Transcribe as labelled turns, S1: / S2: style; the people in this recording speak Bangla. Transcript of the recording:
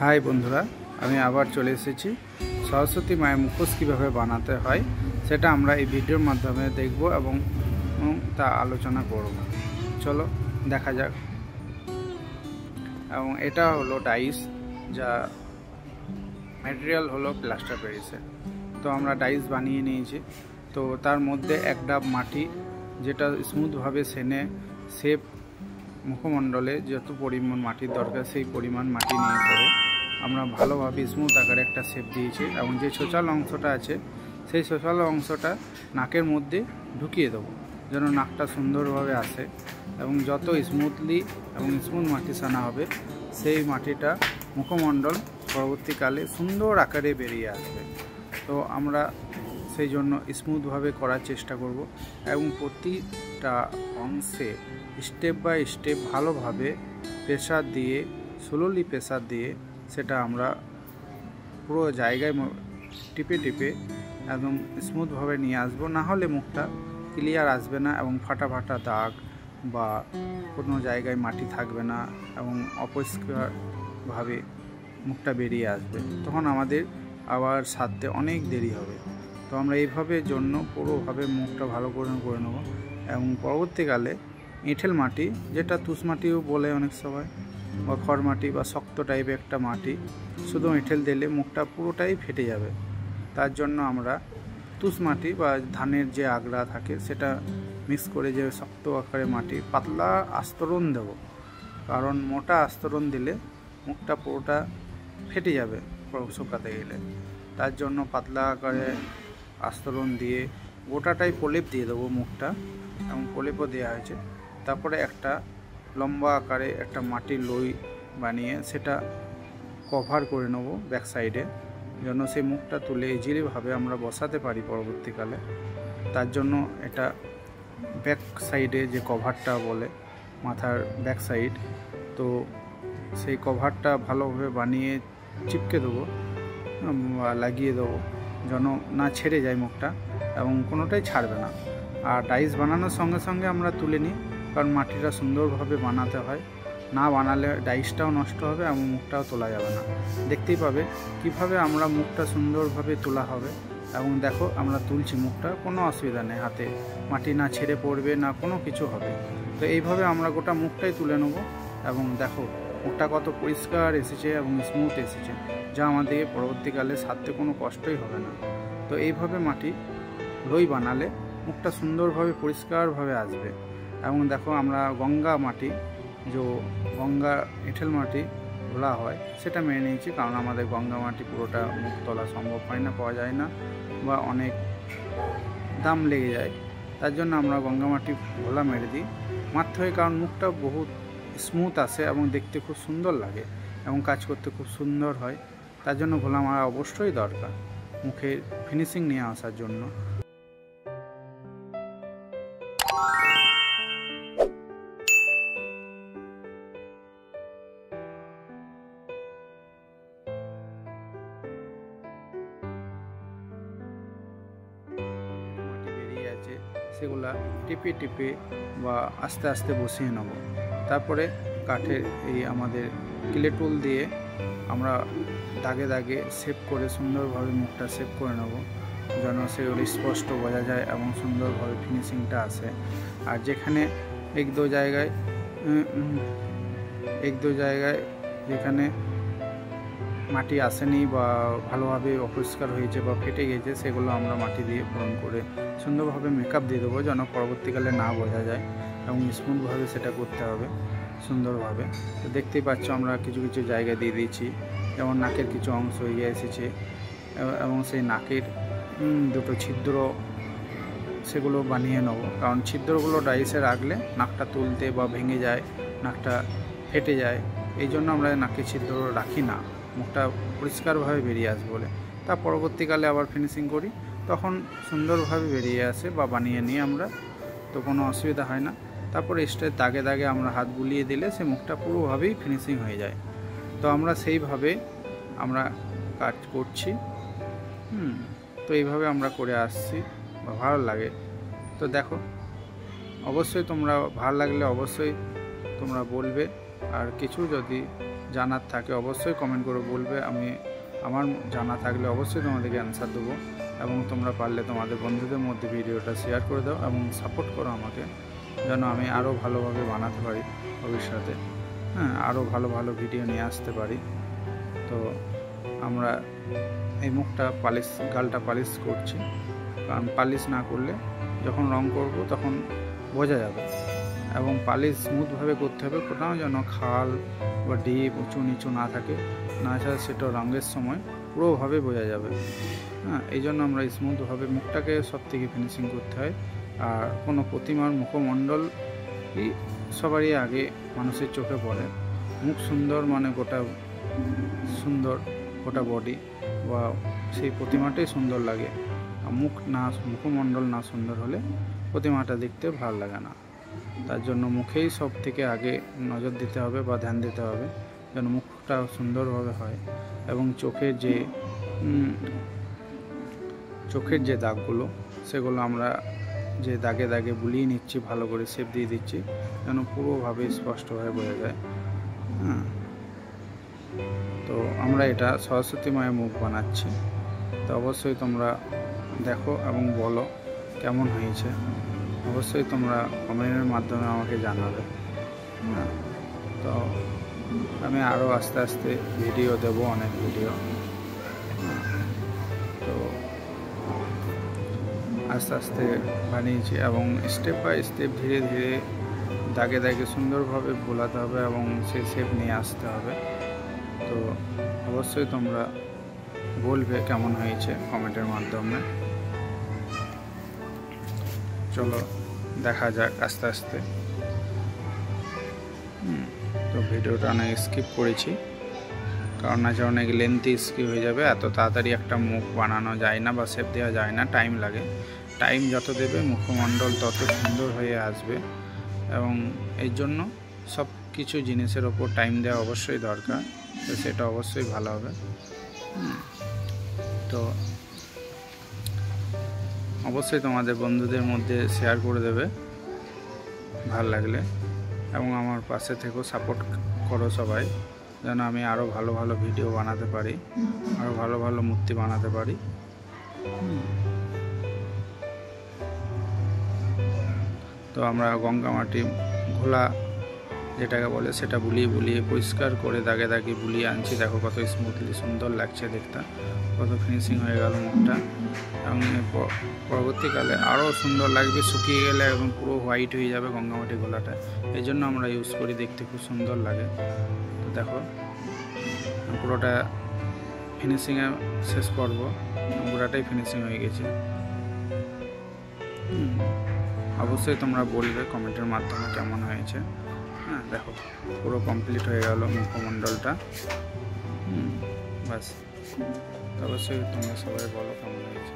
S1: হাই বন্ধুরা, আমি আবার চলে এসেছি। সরস্বতী মায়ের মুখোশ কীভাবে বানাতে হয় সেটা আমরা এই ভিডিওর মাধ্যমে দেখব এবং তা আলোচনা করব। চলো দেখা যাক। এবং এটা হলো ডাইস, যা ম্যাটেরিয়াল হলো প্লাস্টার প্যারিসের। তো আমরা ডাইস বানিয়ে নিয়েছি। তো তার মধ্যে এক ডাব মাটি, যেটা স্মুথভাবে শেপ মুখমণ্ডলে যত পরিমাণ মাটির দরকার সেই পরিমাণ মাটি নিয়ে করে আমরা ভালোভাবে স্মুথ আকারে একটা শেপ দিয়েছি। এবং যে ছোচালো অংশটা আছে সেই ছোচালো অংশটা নাকের মধ্যে ঢুকিয়ে দেবো, যেন নাকটা সুন্দরভাবে আসে। এবং যত স্মুথলি এবং স্মুথ মাটি সানা হবে সেই মাটিটা মুখমণ্ডল পরবর্তীকালে সুন্দর আকারে বেরিয়ে আসবে। তো আমরা সেই জন্য স্মুথভাবে করার চেষ্টা করব এবং প্রতিটা অংশে স্টেপ বাই স্টেপ ভালোভাবে প্রেসার দিয়ে, স্লোলি প্রেসার দিয়ে সেটা আমরা পুরো জায়গায় টিপে টিপে একদম স্মুথভাবে নিয়ে আসবো। না হলে মুখটা ক্লিয়ার আসবে না এবং ফাটা ফাটা দাগ বা কোনো জায়গায় মাটি থাকবে না এবং অপরিষ্কারভাবে মুখটা বেরিয়ে আসবে। তখন আমাদের আবার সারতে অনেক দেরি হবে। তো আমরা এইভাবে জন্য পুরোভাবে মুখটা ভালো করে নেব। এবং পরবর্তীকালে এঁঠেল মাটি, যেটা তুষ মাটিও বলে অনেক সময়, বা খড় মাটি বা শক্ত টাইপের একটা মাটি, শুধু এঁঠেল দিলে মুখটা পুরোটাই ফেটে যাবে। তার জন্য আমরা তুষ মাটি বা ধানের যে আগড়া থাকে সেটা মিক্স করে, যে শক্ত আকারে মাটি পাতলা আস্তরণ দেব। কারণ মোটা আস্তরণ দিলে মুখটা পুরোটা ফেটে যাবে শুকাতে গেলে। তার জন্য পাতলা আকারে আস্তরণ দিয়ে গোটাটাই প্রলেপ দিয়ে দেবো মুখটা, এবং প্রলেপও দেওয়া হয়েছে। তারপরে একটা লম্বা আকারে একটা মাটির লই বানিয়ে সেটা কভার করে নেব ব্যাক সাইডে, যেন সেই মুখটা তুলে ইজিলিভাবে আমরা বসাতে পারি পরবর্তীকালে। তার জন্য এটা ব্যাক সাইডে যে কভারটা বলে, মাথার ব্যাক সাইড, তো সেই কভারটা ভালোভাবে বানিয়ে চিপকে দেবো বা লাগিয়ে দেবো, যেন না ছেড়ে যায় মুখটা এবং কোনোটাই ছাড়বে না। আর ডাইস বানানোর সঙ্গে সঙ্গে আমরা তুলে নিই, কারণ মাটিটা সুন্দরভাবে বানাতে হয়। না বানালে ডাইসটাও নষ্ট হবে এবং মুখটাও তোলা যাবে না। দেখতেই পাবে কিভাবে আমরা মুখটা সুন্দরভাবে তোলা হবে। এবং দেখো আমরা তুলছি মুখটা, কোনো অসুবিধা নেই, হাতে মাটি না ছেড়ে পড়বে না, কোনো কিছু হবে। তো এইভাবে আমরা গোটা মুখটাই তুলে নেব। এবং দেখো মুখটা কত পরিষ্কার এসেছে এবং স্মুথ এসেছে, যা আমাদের পরবর্তীকালে সারতে কোনো কষ্টই হবে না। তো এইভাবে মাটি লই বানালে মুখটা সুন্দরভাবে পরিষ্কারভাবে আসবে। এবং দেখো আমরা গঙ্গা মাটি, যে গঙ্গা এঁঠেল মাটি বলা হয়, সেটা মেনে নিয়েছি। কারণ আমাদের গঙ্গা মাটি পুরোটা মুখ তোলা সম্ভব হয় না, পাওয়া যায় না, বা অনেক দাম লেগে যায়। তার জন্য আমরা গঙ্গা মাটি ভোলা মেরে দিই, মারতে হয়। কারণ মুখটা বহুত স্মুথ আসে এবং দেখতে খুব সুন্দর লাগে এবং কাজ করতে খুব সুন্দর হয়। তার জন্য ভোলা মারা অবশ্যই দরকার মুখের ফিনিশিং নিয়ে আসার জন্য। সেগুলা টিপে টিপে বা আস্তে আস্তে বসিয়ে নেব। তারপরে কাঠের এই আমাদের ক্লে টুল দিয়ে আমরা দাগে দাগে শেপ করে সুন্দরভাবে মুখটা শেপ করে নেব, যেন সেগুলো স্পষ্ট বোঝা যায় এবং সুন্দরভাবে ফিনিশিংটা আসে। আর যেখানে এক দু জায়গায় যেখানে মাটি আসেনি বা ভালোভাবে অপরিষ্কার হয়েছে বা ফেটে গেছে, সেগুলো আমরা মাটি দিয়ে পূরণ করে সুন্দরভাবে মেকআপ দিয়ে দেবো, যেন পরবর্তীকালে না বোঝা যায় এবং স্মুথভাবে সেটা করতে হবে সুন্দরভাবে। তো দেখতেই পাচ্ছ আমরা কিছু কিছু জায়গা দিয়ে দিয়েছি, যেমন নাকের কিছু অংশ ইয়ে এসেছে এবং সেই নাকের দুটো ছিদ্র সেগুলো বানিয়ে নেব। কারণ ছিদ্রগুলো ডাইসে রাখলে নাকটা তুলতে বা ভেঙে যায়, নাকটা ফেটে যায়। এই জন্য আমরা নাকে ছিদ্র রাখি না, মুখটা পরিষ্কারভাবে বেরিয়ে আসবে বলে। তা পরবর্তীকালে আবার ফিনিশিং করি, তখন সুন্দরভাবে বেরিয়ে আসে বা বানিয়ে নিই আমরা, তো কোনো অসুবিধা হয় না। তারপরে স্টেজ দাগে দাগে আমরা হাত বুলিয়ে দিলে সে মুখটা পুরোভাবেই ফিনিশিং হয়ে যায়। তো আমরা সেইভাবে আমরা কাজ করছি। তো এইভাবে আমরা করে আসছি বা ভালো লাগে। তো দেখো অবশ্যই তোমরা ভালো লাগলে অবশ্যই তোমরা বলবে। আর কিছু যদি জানার থাকে অবশ্যই কমেন্ট করে বলবে, আমি আমার জানা থাকলে অবশ্যই তোমাদেরকে অ্যান্সার দেবো। এবং তোমরা পারলে তোমাদের বন্ধুদের মধ্যে ভিডিওটা শেয়ার করে দাও এবং সাপোর্ট করো আমাকে, যেন আমি আরও ভালোভাবে বানাতে পারি ভবিষ্যতে, আরও ভালো ভালো ভিডিও নিয়ে আসতে পারি। তো আমরা এই মুখটা গালটা পালিশ করছি, কারণ পালিশ না করলে যখন রং করব তখন বোঝা যাবে। এবং পালিশ স্মুথভাবে করতে হবে, কোথাও যেন খাল বা ডিপ উঁচু নিচু না থাকে, না ছাড়া সেটা রঙের সময় পুরোভাবে বোঝা যাবে। এই জন্য আমরা স্মুথভাবে মুখটাকে সব থেকে ফিনিশিং করতে হয়। আর কোনো প্রতিমার মুখমণ্ডলই সবারই আগে মানুষের চোখে পড়ে। মুখ সুন্দর মানে গোটা সুন্দর, গোটা বডি বা সেই প্রতিমাটাই সুন্দর লাগে। আর মুখমণ্ডল না সুন্দর হলে প্রতিমাটা দেখতে ভালো লাগে না। তার জন্য মুখেই সব থেকে আগে নজর দিতে হবে বা ধ্যান দিতে হবে, যেন মুখটা সুন্দরভাবে হয়। এবং চোখের যে দাগগুলো, সেগুলো আমরা যে দাগে দাগে বুলিয়ে নিচ্ছি, ভালো করে শেপ দিয়ে দিচ্ছি, যেন পুরোভাবে স্পষ্টভাবে বোঝা যায়। তো আমরা এটা সরস্বতী মায়ের মুখ বানাচ্ছি। তো অবশ্যই তোমরা দেখো এবং বলো কেমন হয়েছে, অবশ্যই তোমরা কমেন্টের মাধ্যমে আমাকে জানাবে। তো আমি আরও আস্তে আস্তে ভিডিও দেব, অনেক ভিডিও। তো আস্তে আস্তে বানিয়েছি এবং স্টেপ বাই স্টেপ ধীরে ধীরে দাগে দাগে সুন্দরভাবে বোলাতে হবে এবং সেই শেপ নিয়ে আসতে হবে। তো অবশ্যই তোমরা বলবে কেমন হয়েছে কমেন্টের মাধ্যমে। চলো দেখা যাক আস্তে আস্তে। তো ভিডিওটা অনেক স্কিপ করেছি, কারণ আছে অনেক লেন্থি স্কিপ হয়ে যাবে। এত তাড়াতাড়ি একটা মুখ বানানো যায় না বা শেপ দেওয়া যায় না, টাইম লাগে। টাইম যত দেবে মুখমণ্ডল তত সুন্দর হয়ে আসবে। এবং এই জন্য সব কিছু জিনিসের ওপর টাইম দেওয়া অবশ্যই দরকার, তো সেটা অবশ্যই ভালো হবে। তো অবশ্যই তোমাদের বন্ধুদের মধ্যে শেয়ার করে দেবে ভালো লাগলে, এবং আমার পাশে থেকেও সাপোর্ট করো সবাই, যেন আমি আরও ভালো ভালো ভিডিও বানাতে পারি, আরও ভালো ভালো মূর্তি বানাতে পারি। তো আমরা গঙ্গা মাটি ঘোলা যেটাকে বলে, সেটা বুলিয়ে বুলিয়ে পরিষ্কার করে দাগে দাগে বুলিয়ে আনছি। দেখো কত স্মুথলি সুন্দর লাগছে দেখতে, কত ফিনিশিং হয়ে গেল মুখটা। এবং পরবর্তীকালে আরও সুন্দর লাগবে, শুকিয়ে গেলে একদম পুরো হোয়াইট হয়ে যাবে গঙ্গামাটি গোলাটা। এই জন্য আমরা ইউজ করি, দেখতে খুব সুন্দর লাগে। তো দেখো পুরোটা ফিনিশিংয়ে শেষ পর্ব, পুরোটাই ফিনিশিং হয়ে গেছে। অবশ্যই তোমরা বলবে কমেন্টের মাধ্যমে কেমন হয়েছে। দেখো পুরো কমপ্লিট হয়ে গেল মুখমণ্ডলটা। বাস, অবশ্যই তোমরা সবাই বলো কেমন হয়েছে।